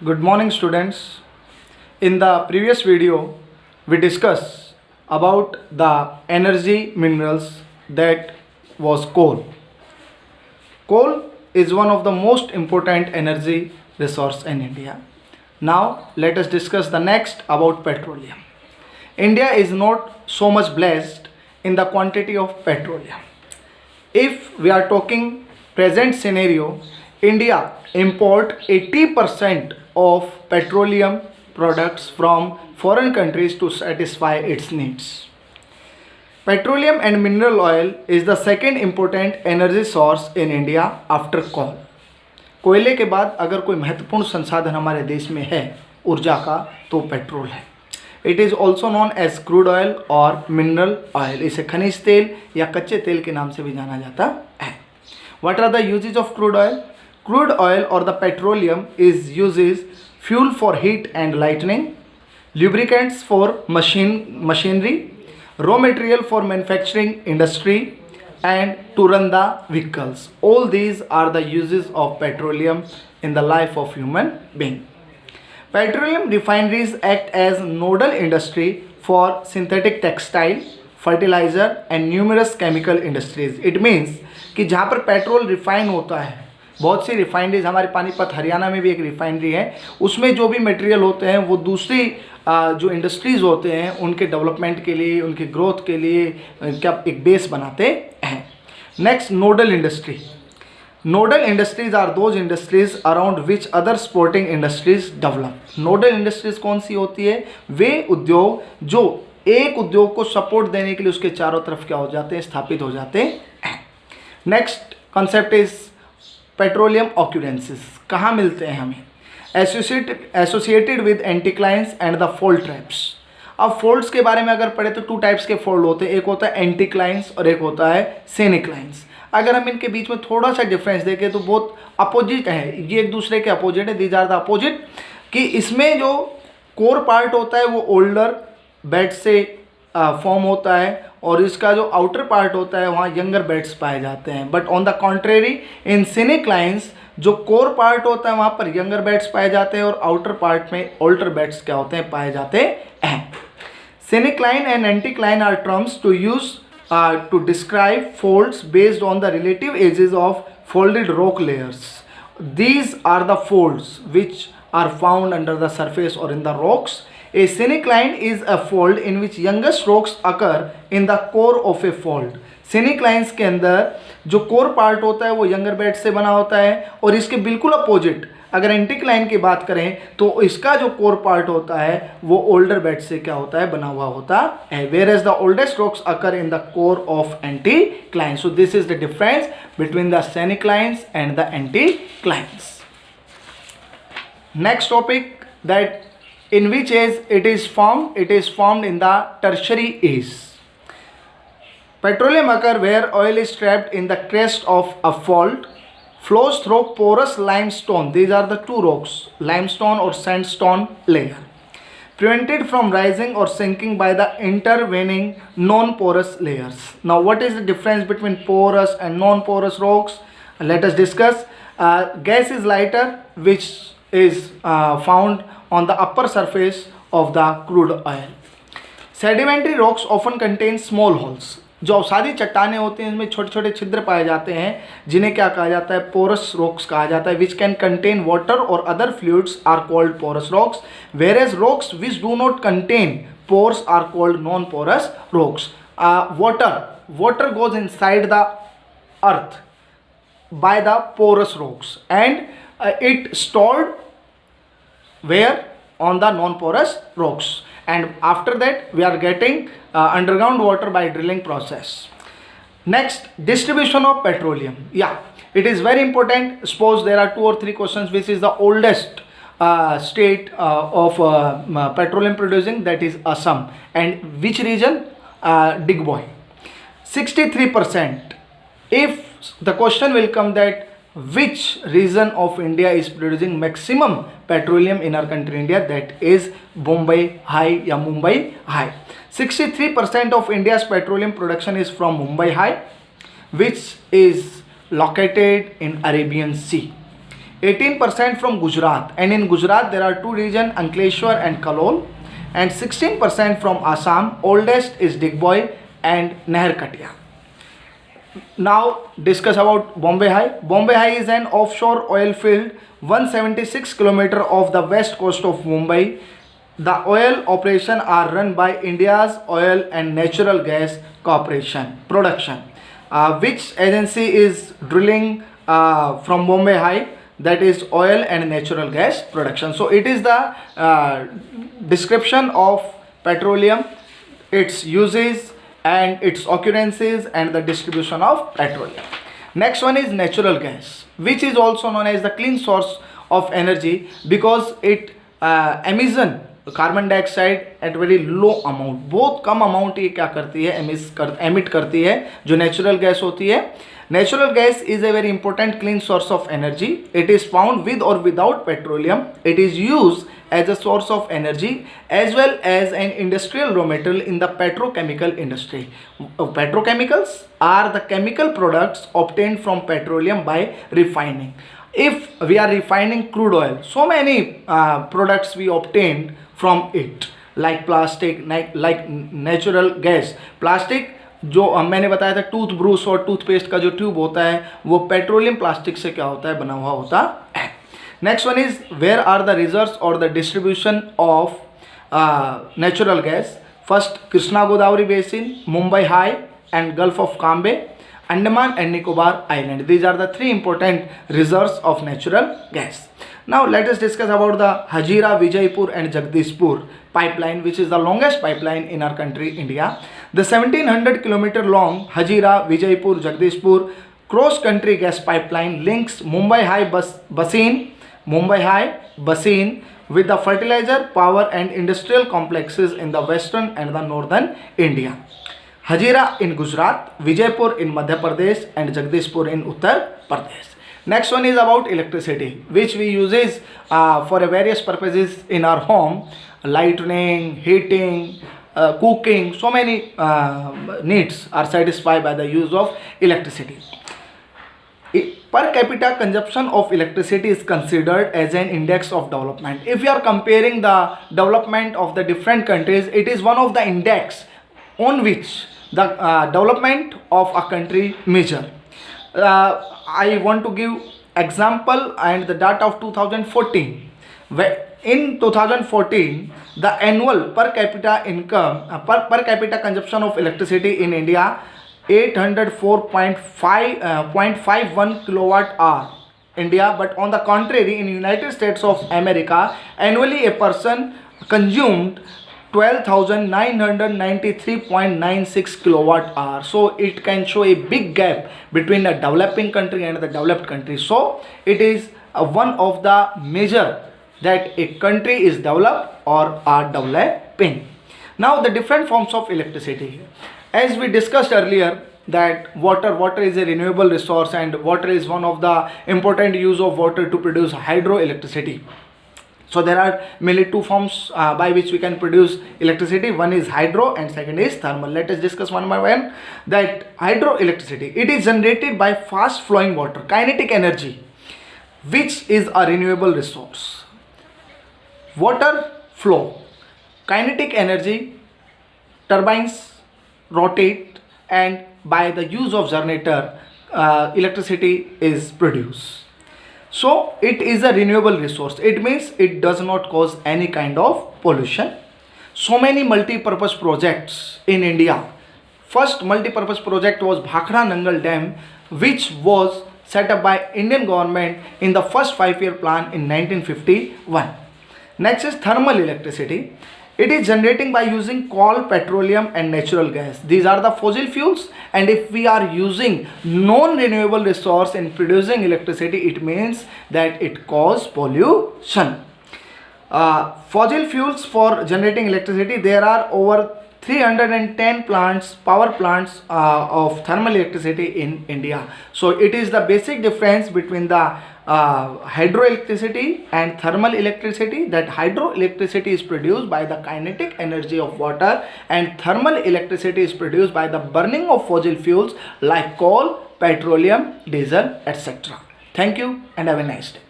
Good morning, students. In the previous video, we discussed about the energy minerals that was coal. Coal is one of the most important energy resource in India. Now, let us discuss the next about petroleum. India is not so much blessed in the quantity of petroleum. If we are talking present scenario, India import 80% of petroleum products from foreign countries to satisfy its needs. Petroleum and mineral oil is the second important energy source in India after coal. कोयले के बाद अगर कोई महत्वपूर्ण संसाधन हमारे देश में है ऊर्जा का तो पेट्रोल है. It is also known as crude oil और मिनरल ऑयल. इसे खनिज तेल या कच्चे तेल के नाम से भी जाना जाता है. What are the usages of crude oil? Crude oil or the petroleum is uses fuel for heat and lighting, lubricants for machinery, raw material for manufacturing industry, and to run the vehicles. All these are the uses of petroleum in the life of human being. Petroleum refineries act as nodal industry for synthetic textile, fertilizer and numerous chemical industries. It means कि जहाँ पर petrol refine होता है, बहुत सी refineries, हमारे पानीपत हरियाणा में भी एक रिफाइनरी है, उसमें जो भी मटेरियल होते हैं वो दूसरी जो इंडस्ट्रीज़ होते हैं उनके डेवलपमेंट के लिए, उनके ग्रोथ के लिए क्या एक बेस बनाते हैं. Next, nodal industry. Nodal industries are those industries around which other sporting industries develop. Nodal industries कौन सी होती है? वे उद्योग जो एक उद्योग को सपोर्ट देने के लिए उसके चारों तरफ क्या हो जाते हैं, स्थापित हो जाते हैं. Next concept is petroleum occurrences. कहाँ मिलते हैं हमें? Associated with anticlines and the fold traps. अब फोल्ड्स के बारे में अगर पढ़े तो टू टाइप्स के फोल्ड होते हैं, एक होता है एंटीक्लाइंस और एक होता है सेनिक्लाइंस. अगर हम इनके बीच में थोड़ा सा डिफरेंस देखें तो बहुत अपोजिट है, ये एक दूसरे के अपोजिट है. These are the opposite. कि इसमें जो कोर पार्ट होता है वो ओल्डर बेड से फॉर्म होता है और इसका जो आउटर पार्ट होता है वहाँ यंगर बेड्स पाए जाते हैं. बट ऑन द कॉन्ट्रेरी इन सिनेक्लाइंस जो कोर पार्ट होता है वहाँ पर यंगर बेड्स पाए जाते हैं और आउटर पार्ट में ओल्डर बेड्स क्या होते हैं, पाए जाते हैं. Syncline and anticline are terms to use to describe folds based on the relative ages of folded rock layers. These are the folds which are found under the surface or in the rocks. A syncline is a fold in which youngest rocks occur in the core of a fold. Synclines के अंदर जो core part होता है वो younger bed से बना होता है और इसके बिल्कुल अपोजिट अगर एंटीक्लाइन की बात करें तो इसका जो कोर पार्ट होता है वो ओल्डर बेड से क्या होता है, बना हुआ होता है. Whereas the oldest rocks occur in the core of anticline. So this is the difference between the synclines and the anticlines. Next topic, that in which age it is formed? It is formed in the tertiary age. Petroleum occur where oil is trapped in the crest of a fault, flows through porous limestone. These are the two rocks, limestone or sandstone layer, prevented from rising or sinking by the intervening non-porous layers. Now, what is the difference between porous and non-porous rocks? Let us discuss. Gas is lighter, which is found on the upper surface of the crude oil. Sedimentary rocks often contain small holes. जो सारी चट्टानें होती हैं इसमें छोटे छोटे छिद्र पाए जाते हैं जिन्हें क्या कहा जाता है, पोरस रॉक्स कहा जाता है. विच कैन कंटेन वाटर और other fluids are called porous rocks, whereas rocks which do not contain pores are called non porous rocks. Water goes inside the earth by the porous rocks and it stored where on the non-porous rocks, and after that we are getting underground water by drilling process. Next, distribution of petroleum. Yeah, it is very important. Suppose there are 2 or 3 questions. Which is the oldest state of petroleum producing? That is Assam. And which region? Digboy. 63%. If the question will come that which region of India is producing maximum petroleum in our country India, that is Bombay High या Mumbai High. 63% of India's petroleum production is from Mumbai High, which is located in Arabian Sea. 18% from Gujarat, and in Gujarat there are two regions, Ankleshwar and Kalol, and 16% from Assam. Oldest is Digboi and Naharkatia. Now discuss about Bombay High. Bombay High is an offshore oil field 176 km off the west coast of Mumbai. The oil operations are run by India's Oil and Natural Gas Corporation Production, which agency is drilling from Bombay High, that is oil and natural gas production. So it is the description of petroleum, its uses and its occurrences and the distribution of petroleum. Next one is natural gas, which is also known as the clean source of energy because it emission carbon dioxide at very low amount, बहुत कम amount ये क्या करती है, emit करती है, जो natural gas होती है. Natural gas is a very important clean source of energy. It is found with और without petroleum. It is use as a source of energy as well as an industrial raw material in the petrochemical industry. Petrochemicals are the chemical products obtained from petroleum by refining. If we are refining crude oil, so many products we obtained from it, like plastic, like natural gas. Plastic जो मैंने बताया था, tooth brush और toothpaste का जो tube होता है वो पेट्रोलियम प्लास्टिक से क्या होता है, बना हुआ होता है. Next one is where are the reserves or the distribution of natural gas. First, Krishna Godavari Basin, Mumbai High and Gulf of Cambay, Andaman and Nicobar Island. These are the three important reserves of natural gas. Now let us discuss about the Hazira, Vijaypur and Jagdishpur pipeline, which is the longest pipeline in our country, India. The 1700 km long Hazira, Vijaypur, Jagdishpur cross-country gas pipeline links Mumbai High basin with the fertilizer, power and industrial complexes in the western and the northern India. Hazira in Gujarat, Vijaypur in Madhya Pradesh and Jagdishpur in Uttar Pradesh. Next one is about electricity, which we uses for various purposes in our home, lighting, heating, cooking. So many needs are satisfied by the use of electricity. Per capita consumption of electricity is considered as an index of development. If you are comparing the development of the different countries, it is one of the index on which the development of a country measure. I want to give example and the data of 2014. In 2014, the annual per capita income, per capita consumption of electricity in India 804.51 kilowatt hour India, but on the contrary in United States of America annually a person consumed 12,993.96 kilowatt hour. So it can show a big gap between a developing country and the developed country. So it is one of the measure that a country is developed or are developing. Now the different forms of electricity. As we discussed earlier that water is a renewable resource and water is one of the important use of water to produce hydroelectricity. So there are mainly two forms by which we can produce electricity. One is hydro and second is thermal. Let us discuss one by one. That hydroelectricity, it is generated by fast flowing water, kinetic energy, which is a renewable resource. Water flow, kinetic energy, turbines rotate and by the use of generator electricity is produced. So it is a renewable resource. It means it does not cause any kind of pollution. So many multi-purpose projects in India. First multi-purpose project was Bhakra Nangal Dam, which was set up by Indian government in the first 5-year plan in 1951. Next is thermal electricity. It is generating by using coal, petroleum and natural gas. These are the fossil fuels, and if we are using non-renewable resource in producing electricity, it means that it causes pollution. Fossil fuels for generating electricity, there are over 310 plants, power plants of thermal electricity in India. So it is the basic difference between the hydroelectricity and thermal electricity, that hydroelectricity is produced by the kinetic energy of water and thermal electricity is produced by the burning of fossil fuels like coal, petroleum, diesel, etc. Thank you and have a nice day.